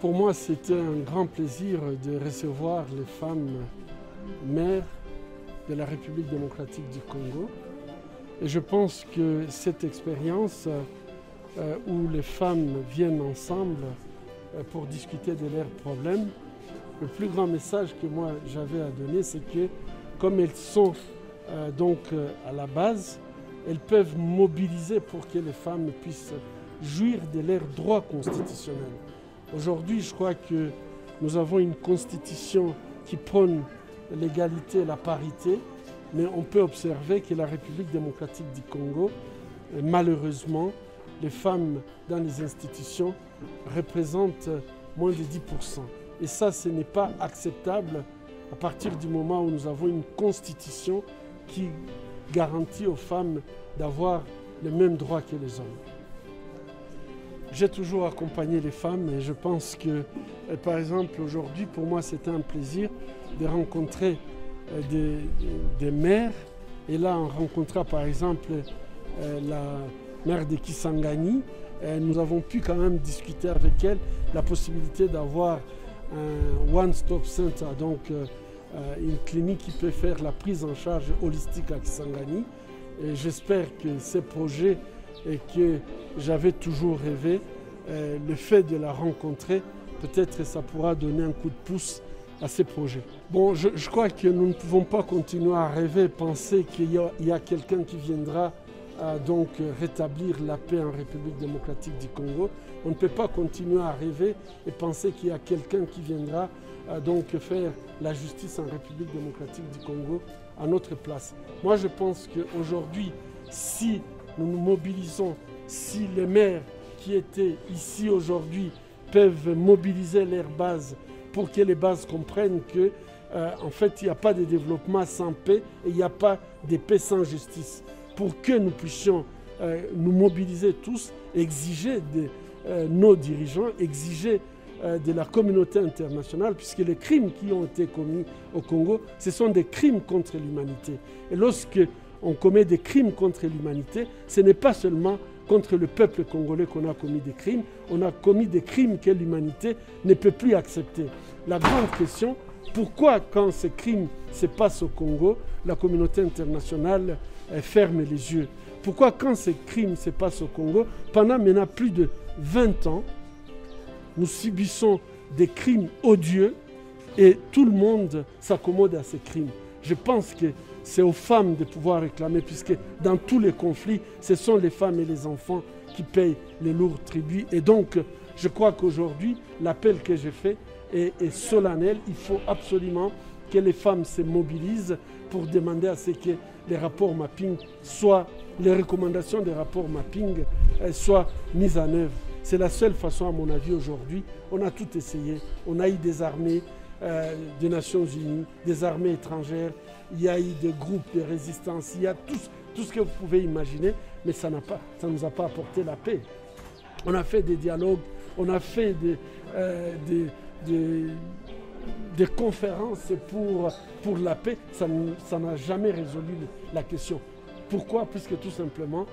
Pour moi, c'était un grand plaisir de recevoir les femmes mères de la République démocratique du Congo. Et je pense que cette expérience où les femmes viennent ensemble pour discuter de leurs problèmes, le plus grand message que moi j'avais à donner, c'est que comme elles sont à la base, elles peuvent mobiliser pour que les femmes puissent jouir de leurs droits constitutionnels. Aujourd'hui, je crois que nous avons une constitution qui prône l'égalité et la parité, mais on peut observer que la République démocratique du Congo, malheureusement, les femmes dans les institutions représentent moins de 10%. Et ça, ce n'est pas acceptable à partir du moment où nous avons une constitution qui garantit aux femmes d'avoir les mêmes droits que les hommes. J'ai toujours accompagné les femmes et je pense que, par exemple, aujourd'hui, pour moi, c'était un plaisir de rencontrer des mères. Et là, on rencontra, par exemple, la mère de Kisangani. Nous avons pu quand même discuter avec elle la possibilité d'avoir un one-stop center, donc une clinique qui peut faire la prise en charge holistique à Kisangani. Et j'espère que ces projets et que j'avais toujours rêvé, le fait de la rencontrer, peut-être ça pourra donner un coup de pouce à ces projets. Bon, je crois que nous ne pouvons pas continuer à rêver, penser qu'il y a quelqu'un qui viendra rétablir la paix en République démocratique du Congo. On ne peut pas continuer à rêver et penser qu'il y a quelqu'un qui viendra faire la justice en République démocratique du Congo à notre place. Moi, je pense qu'aujourd'hui, si nous nous mobilisons, si les maires qui étaient ici aujourd'hui peuvent mobiliser leurs bases pour que les bases comprennent que en fait, il n'y a pas de développement sans paix et il n'y a pas de paix sans justice. Pour que nous puissions nous mobiliser tous, exiger de nos dirigeants, exiger de la communauté internationale, puisque les crimes qui ont été commis au Congo, ce sont des crimes contre l'humanité. Et lorsque on commet des crimes contre l'humanité, ce n'est pas seulement contre le peuple congolais qu'on a commis des crimes, on a commis des crimes que l'humanité ne peut plus accepter. La grande question, pourquoi quand ces crimes se passent au Congo, la communauté internationale ferme les yeux? Pourquoi quand ces crimes se passent au Congo, pendant maintenant plus de 20 ans, nous subissons des crimes odieux et tout le monde s'accommode à ces crimes? Je pense que c'est aux femmes de pouvoir réclamer, puisque dans tous les conflits, ce sont les femmes et les enfants qui payent les lourds tributs. Et donc, je crois qu'aujourd'hui, l'appel que j'ai fait est solennel. Il faut absolument que les femmes se mobilisent pour demander à ce que les rapports mapping les recommandations des rapports mapping soient mises en œuvre. C'est la seule façon, à mon avis, aujourd'hui. On a tout essayé. On a eu des armées des Nations Unies, des armées étrangères, il y a eu des groupes de résistance, il y a tout ce que vous pouvez imaginer, mais ça ne nous a pas apporté la paix. On a fait des dialogues, on a fait des conférences pour la paix, ça n'a jamais résolu la question. Pourquoi? Puisque tout simplement,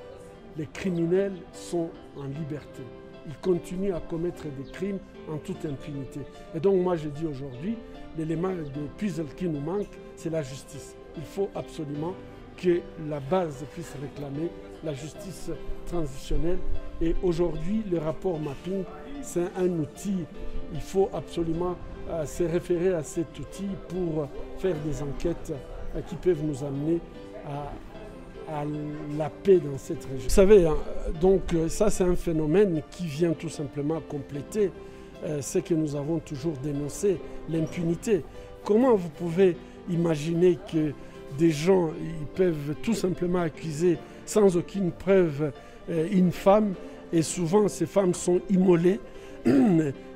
les criminels sont en liberté. Ils continuent à commettre des crimes en toute impunité. Et donc moi je dis aujourd'hui, l'élément de puzzle qui nous manque, c'est la justice. Il faut absolument que la base puisse réclamer la justice transitionnelle. Et aujourd'hui, le rapport mapping, c'est un outil. Il faut absolument se référer à cet outil pour faire des enquêtes qui peuvent nous amener à la paix dans cette région. Vous savez, ça c'est un phénomène qui vient tout simplement compléter ce que nous avons toujours dénoncé, l'impunité. Comment vous pouvez imaginer que des gens ils peuvent tout simplement accuser sans aucune preuve une femme, et souvent ces femmes sont immolées,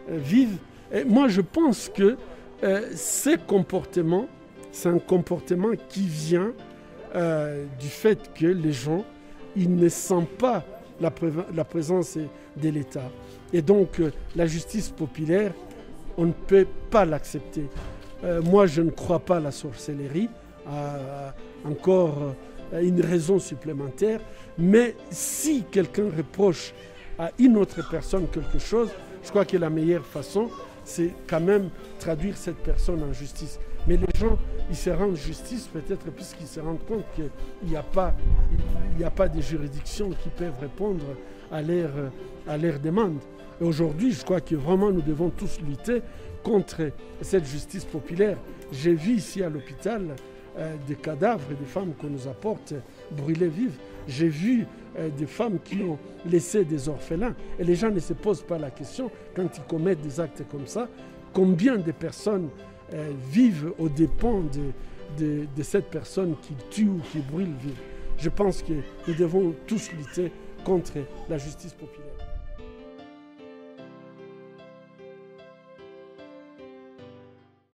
vives. Et moi je pense que ce comportement, c'est un comportement qui vient du fait que les gens, ils ne sentent pas la présence de l'État. Et donc, la justice populaire, on ne peut pas l'accepter. Moi, je ne crois pas à la sorcellerie, encore une raison supplémentaire, mais si quelqu'un reproche à une autre personne quelque chose, je crois que la meilleure façon, c'est quand même traduire cette personne en justice. Mais les gens, ils se rendent justice peut-être puisqu'ils se rendent compte qu'il n'y a pas de juridictions qui peuvent répondre à leurs demandes. Et aujourd'hui, je crois que vraiment nous devons tous lutter contre cette justice populaire. J'ai vu ici à l'hôpital des cadavres et des femmes qu'on nous apporte brûlées vives. J'ai vu des femmes qui ont laissé des orphelins. Et les gens ne se posent pas la question, quand ils commettent des actes comme ça, combien de personnes vivent aux dépens de cette personne qui tue ou qui brûle vive. Je pense que nous devons tous lutter contre la justice populaire.